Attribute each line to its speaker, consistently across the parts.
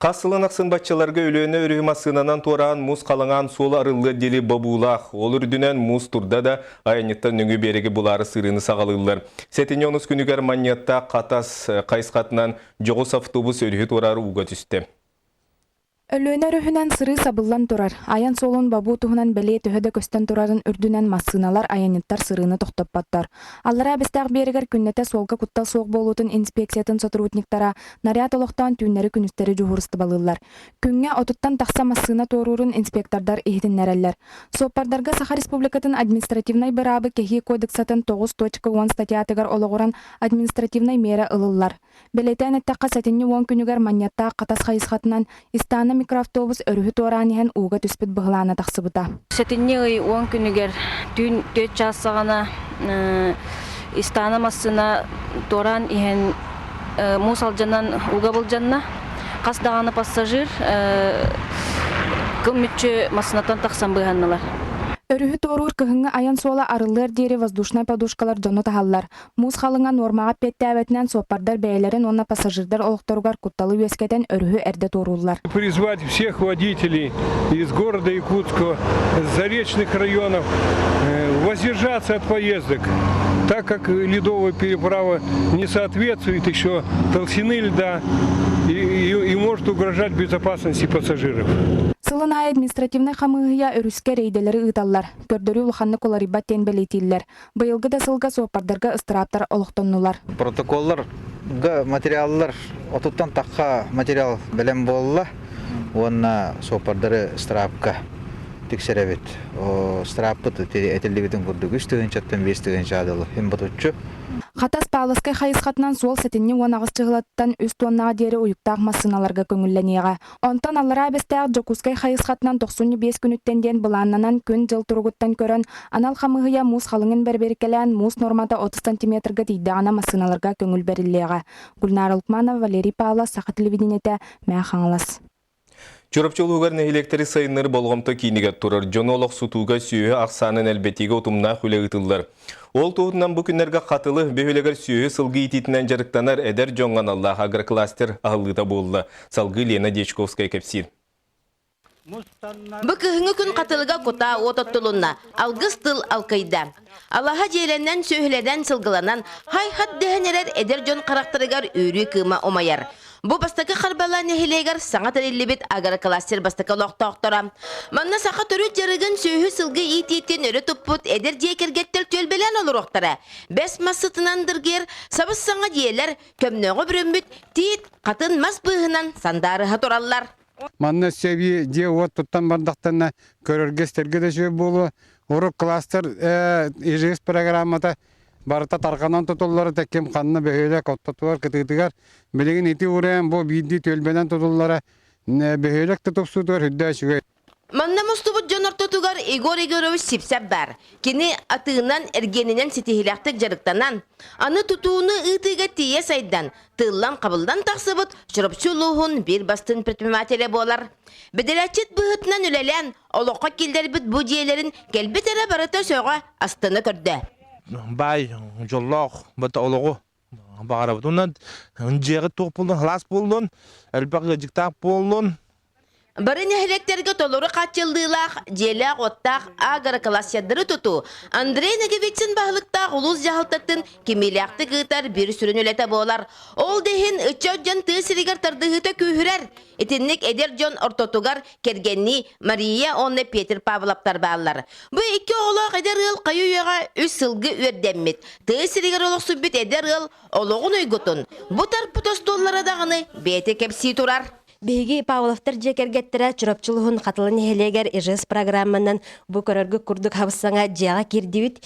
Speaker 1: Qasılınaqsın batçalarga ölüğüne örüğmasınanан torağın muz қалыңан sol arıllı deli babulaq. Ol ürdünen muz turda da ayanyetta nöngü beregi buları sırını sağalırlar. Setinyonuз күнігер маньятта қатас қайысқатынан жоғыс автобус өрüğü torarı uğa түсті.
Speaker 2: Ölüğüne rühünen sırı sabıllan turar. Ayan solun babu tuhunan beleye tühöde kösten turarın ürdünen masınalar ayanettar sırını tohtop battar. Allara bestaq beriger künnete solga kuttal soğuk bolutun inspeksiyatın soturutniktara nariyat oloqtan tünneri künüsteri juhurusты balıllar. Künge otuttan taqsa masına torurun inspektardar ihtinnereller. Sopardarga Saha Respublikatın administrativnay bırabı kehi kodeksatın 9.10 statiyatıgar oloğuran administrativnay mera ılıllar. Beleten ettaqqa satinni 10 күнігер маньятта qatas xayısqatынан istana mikroavtobus örühü toranihen uğa түспіт бұғылана тақсыбыта.
Speaker 3: Сетинне 10 күнігер түн 4 жасағана истана массына торан ихен мусалжанан уға болжанна қасдағаны пассажир күмітчі массынатан тақсан бұғаннылар.
Speaker 2: Өрүһү торур кыһыңы аян сола арыллар диэри воздушная подушкалар жону таһаллар. Муз халыңа нормага петтәбетнән сопардар бәйләрен онна пассажирдар олохторугар кутталы үескетен өрүһү эрде торуллар.
Speaker 4: Призвать всех водителей из города Якутска, с заречных районов, воздержаться от поездок, так как ледовая переправа не соответствует еще толщины льда и может угрожать безопасности пассажиров.
Speaker 2: Сылын административный хамыгыя өрүскә рейделери ыталлар. Көрдөрү улханны коларибат тен белетиллер. Быйылгы да сылга сопардарга ыстыраптар олохтоннулар.
Speaker 5: Протоколлар, материаллар, отуттан таққа материал белем болла, онна сопардары ыстырапка тексеребет. Ыстыраппыт этелдебетін күрдік 3-5 жадылы. Хем бұтучу.
Speaker 2: Хатас палыскай хайысқатынан сол сетинни уанағыз чығылаттан үст туаннаға дері уйықтақ масыналарға көңілленеға. Онтан аллара бестәғ жокускай хайысқатынан 95 күніттен ден бұланнанан күн жыл тұрғыттан көрін анал қамығыя муз қалыңын бәрберкелән муз нормада 30 сантиметрға дейдіғана масыналарға көңіл бәрілеға. Гүлнар Улкманова, Валерий Павлов, Саха телевидениеті, Мә Хаңлас.
Speaker 1: Чурапчылугар нехилектери сайыннары болгомто кийнигет турар. Жонолог сутууга сүйө аксанын элбетиге утумна хүлегитылар. Ол туутунан бу күннерге катылы бөөлөгөр сүйө сылгы ититинен жарыктанар эдер жоңган Аллах агрокластер агылыта болду. Салгы Лена Дечковская кепсир.
Speaker 6: Бу кыһыңы күн катылыга кота ототтулунна, алгыс тыл алкайда. Аллаха желеннен сөйледен сылгыланан, хай-хат дехенерер эдер жон карактырыгар үрі кыма омаяр. Бу бастакы харбала нехилегер саңа тәрелебет агрокластер бастакы лоқтоқтора. Манна сақа түрі жарыгын сөйі сылғы ит-иттен өрі тұппыт эдер жекергеттел төлбелен олыр оқтара. Бәс масытынандыргер, сабыз саңа диелер, көмнөңі бүрімбіт, тиит қатын мас бұғынан сандары хатораллар.
Speaker 7: Манна сөйі де от тұттан бардақтанна көріргестерге де жөй болу. Урық кластер ежес программата барыта тарқанан тұтылары тәккем қанына бөхейлі қоттатуар кітігітігер. Білеген еті ұрайын бұл бейді төлбенен тұтылары бөхейлік тұтып сұтуар хүдді әшігі.
Speaker 6: Манна мұстубыт жонор тұтығар Игор Игорович сипсәп бар. Кені атығынан әргенінен сетихилақтық жарықтанан. Аны тұтуыны ұтыға тие сайдан, тыллан қабылдан тақсыбыт, шұрыпчылуғын бір бастын предпринимателі болар. Беделәтчет бұғытынан үләлән, олыққа келдер бүт бұ диелерін келбет әрі барыта сөйға астыны көрді.
Speaker 8: Бай, жоллақ, бұт олығы. Бағара бұтынан, жегі тоқ болдың, хлас болдың, әлбәқі жіктақ болдың.
Speaker 6: Бары нехилектерге толору қатчылдылақ, желақ оттақ, агроклассиядыры тұту. Андрей Наговицин бағылықтақ ұлыз жағылтаттың кемелияқты ғытар бір сүрін өлеті болар. Ол дехін үтчау жан тысырығар тардығыта күйірер. Етіннік эдер жон ортотугар кергенні Мария онны Петр Павловтар бағылар. Бұ екі олақ эдер ғыл қайуыға үс сылғы өрдеммет. Тысырығар олық сүббет эдер ғыл олығын өйгітін. Бұтар пұтостоллары дағыны беті кепсі тұрар.
Speaker 9: Беги Павловтар жекергеттері чурапчылығын қатылын ехелегер ежес программанан бұ көріргі күрдік хабысаңа жаға кердеуіт.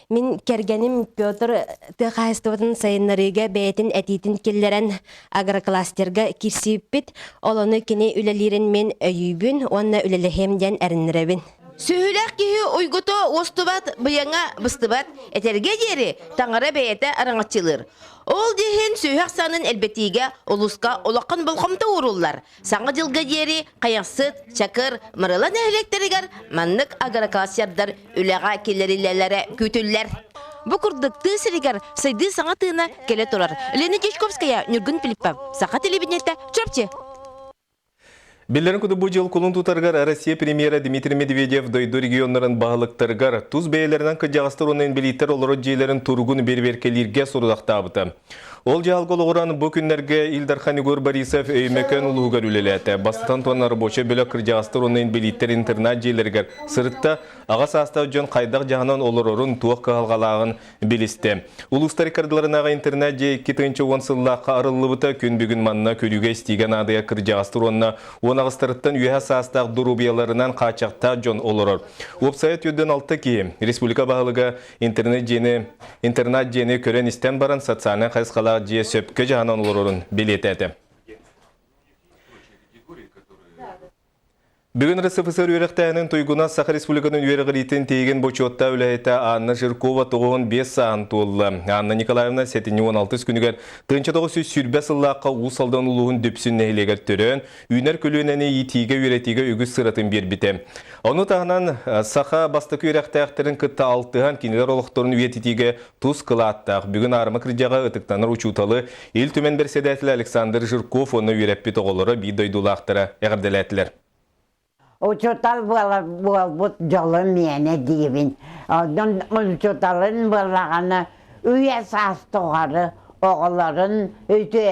Speaker 9: Мен кергенім Петр тұқайыстығын сайынларыға бәйтін әтейтін келлерін агрокластерға кирсейіппет. Оланы кене үлелерін мен өйібін, онына үлелехемден әрініребін.
Speaker 6: Сөйләк кеһи уйгуто остубат быяңа быстыбат этерге дери таңара бәйәтә араңатчылыр. Ол дехен сөйәк санын әлбәтиге улуска олаққан болқамта уруллар. Саңа жылга дери қаяқсыт, чакыр, мырылан әлектерігер маннык агроклассердар үләға келерилелері күтіллер. Бу курдыкты сиригер сайды саңа тыына келе турар. Лена Дечковская, Нюргун Филиппов, Саха телевидениеті, Чурапчы.
Speaker 1: Биллерин күді бұл жыл күлін тұтарғар Россия премьера Дмитрий Медведев дойду регионларын бағылықтарғар туз бәйлерінен кыджағыстыр онын білеттер олары жейлерін тұрғын берберкелерге сұрдақтабыты. Ол жалғыл оғыран бұл күнлерге Илдархан Игор Борисов өймекен ұлығығар үлелеті. Бастан туанар бөші бөлі кыджағыстыр онын білеттер интернат жейлергер сырытта ағас астау жон қайдақ жағынан олар орын туақ қағалғалағын білісті. Улустар кардыларынаға интернат жей 2-10 сыллаққа арылыбыта күн бүгін манна көріге істеген адыя кыджағыстыр онына Онағыстырыттан үйе састақ дұрубияларынан қачақта жон олырыр. Опсайет үйден алты ки, республика бағылыға интернат жені көрен істен баран социалын қайсқалақ жие сөпкі жағынан олырырын білететі. Бүгін РСФСР үйректәйінің тойгуна Саха Республиканың үйрегіретін тейген бочотта үләйті Анна Жиркова тұғын 5 сағын туылы. Анна Николаевна сәтіне 16 күнігер тұнча тоғы сүрбә сыллаққа ұсалдан ұлығын дөпсін нәйлегер түрін, үйнер көлінені етіге үйретіге үгіз сыратын бербіті. Оны тағынан Саха бастықы үйректәйіктерін күтті алтыған кенелер олықтырын үйетітіге тұз қылаттақ. Бүгін арымы кіржаға ұтықтаныр ұчуталы ел төмен берседәтілі Александр Жирков оны үйреппі тоғылары бидойдулақтыры әғірделәтілер.
Speaker 10: Учутал бұл жолы мені дейбін. Учуталын болағаны үйе састығары оғыларын өте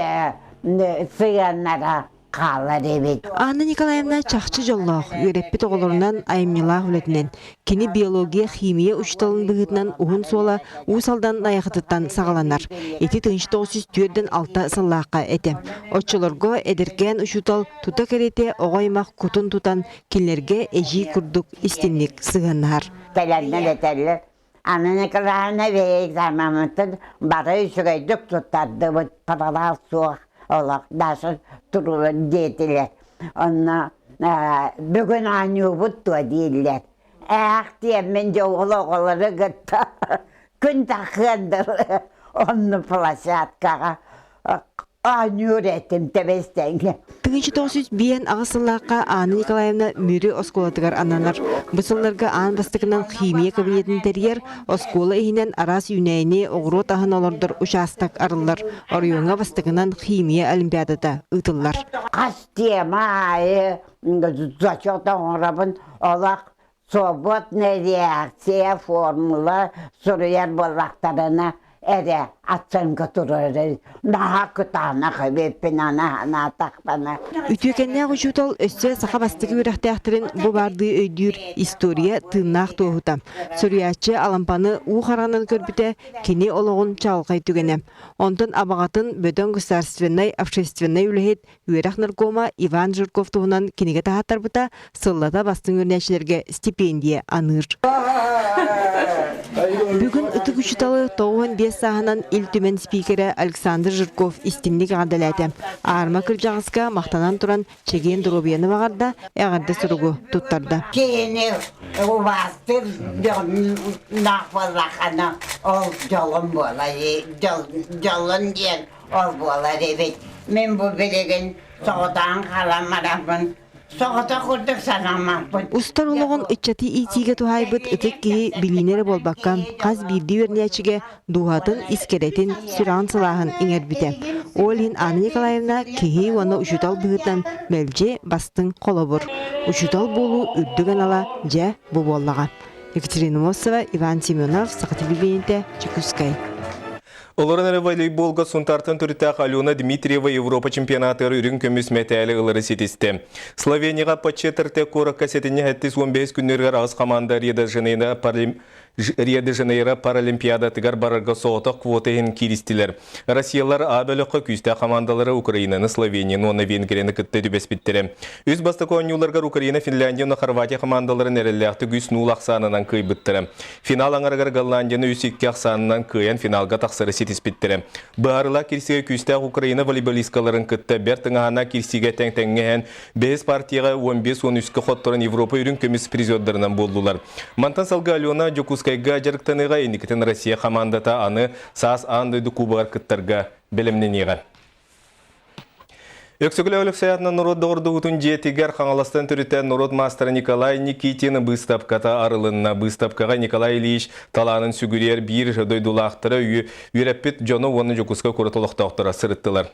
Speaker 10: сыяннара қалар ебет.
Speaker 11: Анна Николаевна чақчы жоллақ, үйреппет оғыларынан айымнылақ үлетінен. Кені биология, химия ұшталын бұғытынан ұғын сола ұсалдан аяқытыттан сағаланар. Еті 1904-6 сыллаққа әтем. Отчылырға әдірген ұшутал тұта керете оғаймақ күтін тұтан келерге әжей күрдік істенлік сығанар.
Speaker 10: Кәләннен әтәлі. Анна Николаевна вейік замамытын бары үшігайдік тұттарды бұд паралал суық. Олақ дашы тұрылы дейтілер. Онна бүгін аню бұттуа дейлер. Әқтиеммен де оғылы ғытта күн тақындыр. Онны площадкаға аню ретім тәбестенге.
Speaker 11: 1901 ағысыллаққа Анна Николаевна мүрі осколатығар ананар. Бұсылларға ан бастығынан химия кабинетін тәргер, оскола ехінен арас юнәйіне оғыру тағын олырдыр ұшастық арылар. Орионға бастығынан химия олимпиадада ұтылар.
Speaker 10: Қас тема айы зачетан орабын олақ свободная реакция формула сұрыяр болақтарына әрі атсанға тұрары. Наға күтана қабеппен ана тақпана.
Speaker 11: Үтекенне ғұшутал өссе сақа бастығы өрәқтәқтірін бұ барды өйдір история тыңнақ тоғыта. Сүриятчы алампаны ұғаранын көрбіте кені олығын чалғай түгенем. Онтын абағатын бөтен государственной, общественной үліхет өрәқ наркома Иван Жирков туғынан кенеге тағаттар бұта сыллата бастың өрнәшілерге стипендия аныр. Бүгін үтік үшіталы 95 сағынан ил түмен спикері Александр Жирков истинлік ғадаләті. Арма кіржағызға мақтанан тұран чеген дұробияны бағарда әғарды сұрығы тұттарды.
Speaker 10: Кені ұбастыр нақпалақаны ол жолын болай, жолын ден ол болар ебет. Мен бұл білеген соғыдан қаламарапын. Соғыта құрдық санамапын.
Speaker 11: Устар олығын үтчаты итиге тухайбыт үтік кейі білінері болбаққан қаз бірді өрнәчіге дуғатын искеретін сүран сылағын еңер біте. Олин Анна Николаевна кейі оны ұшытал бұғытан мәлже бастың қолы бұр. Ұшытал болу үрдіген ала жә бұ боллаға. Екатерина Мосова, Иван Семенов, Сақаты Бибенете, Чекускай.
Speaker 1: Оларын әрі волейболға сұнтартын түрітақ Алена Дмитриева Европа чемпионатыр үрін көміс мәтәлі ұлары сетісті. Словенияға патчетірті қорық кәсетіне 15 күннергер ағыз команда Рио-де Жанейро паралимпиада тігар барарға соғытық квотаын киристілер. Россиялар абеліқі күсті командалары Украинаны, Словенияны, оны Венгрияны күтті дүбәспеттері. Үз басты көңілерғар Украина, Финляндияны, Хорватия командаларын әріліяқты күс нул ақсанынан көйбіттірі. Финал аңарғар Голландияны үс 2 ақсанынан көйен финалға тақсыры сетіспеттері. Бағарыла кирсіге күстәқ Украина волейболисткаларын күтті бәр тыңағана кирсіге тәң-тәңгіген 5 партияға 15-13 қоттырын Европа үрін көміс призиоддарынан болдылар. Мантан салғы Алена Жокускайға жарықтаныға еникетін Россия командата аны саас андайды кубағар күттарға білімнен еған. Өксөгілі өлік саятына Нұрод доғырды ұтын жетігер қаңаластан түріттен Нұрод мастері Николай Никитин бұстапката арылынна. Бұстапкаға Николай Ильич таланын сүгірер бір дойдулақтыры үйрәппет жоны оны Жокуска көретолықтақтыра сырыттылар.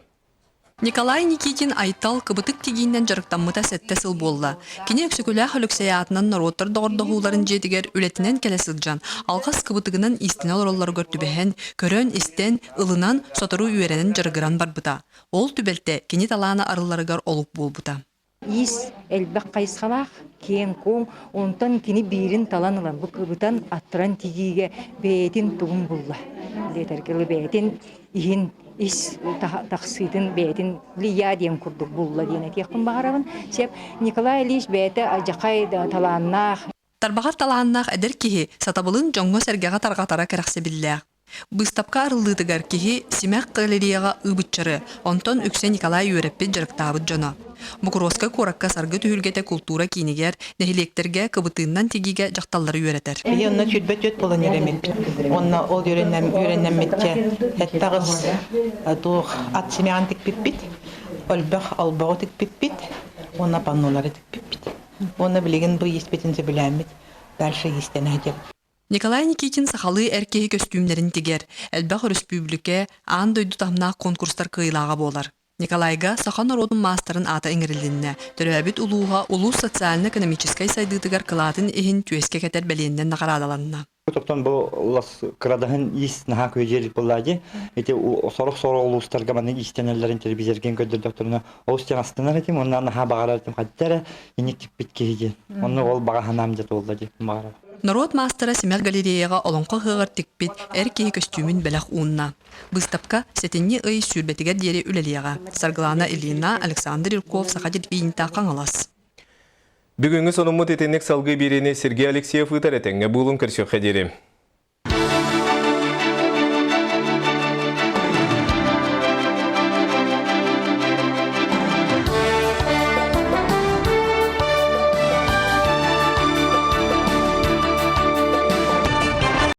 Speaker 12: Николай Никитин айтал кыбытык тигиннен жарыктаммыта сетте сыл болла. Кини өксөкүлэх өлөксәятынан нороттар догордогууларын жетигер үлетинен келесилжан. Алгас кыбытыгынан истине олороллар көртүбэһен, көрөн истен ылынан сотору үйеренен жарыгыран барбыта. Ол түбелте кини талаана арыларыгар олук болбута.
Speaker 13: Ис элбек кайсалах кен ком онтон кини бирин таланылан бу кыбытан аттыран тигиге бетин тугун булла. Летергеле бетин ихин ис таксытын бетин лиядиен курдук булла дине текин багарабын. Сеп Николай Ильич бете ажакай талааннах.
Speaker 12: Тарбагар талааннах эдер кихи сатабылын жоңго сергега таргатара керексебиллер. Быстапка арыллыдыгар кихи Симек галереяга ыбытчары, онтон үксе Николай Юреппен жарыктабыт жоно. Букуроска коракка саргы түһүлгете культура кинигер, нехилектерге кыбытыыннан тигиге жакталлары үйрәтер.
Speaker 14: Онна чүтбөт болан еремет. Онна ол үйреннәмметче. Хәттагыз дух ат семян тик пиппит, олбах албау тик пиппит, онна паннолары тик пиппит. Онна билеген бу еспетинсе биләмет. Дальше естене деп.
Speaker 12: Николай Никитин сахалы эркеһи костюмдерин тигер, Элбах республике аан дойду тамнах конкурстар кыйлага болар. Николайга сахан народун мастерын ата эңирилинне, төрөбүт улууга улус социально-экономической сайдыдыгар кылатын ихин түеске кетер белиенден нақарадаланна.
Speaker 15: Топтан бу лас крадахын ис наха көжер буллади. Эти сорох улустарга маны истенелерин телевизорген көдөрдөктөрүнө остен астына этим оннан наха багаратым каттара инек биткеге. Онны ол бага ханам жат болду багара.
Speaker 12: Народ мастера Симек галереяга олонко хыгар тикпит эркеһи костюмин белах уунна. Быстапка сетенни ый сүрбетигер диери үлелияга. Сарглана Илина, Александр Ирков, Сахадит Винта Каңалас.
Speaker 1: Бүгүнгү сонумут этенек салгы бирене Сергей Алексеев ытар этеңге булун кырсök хедери.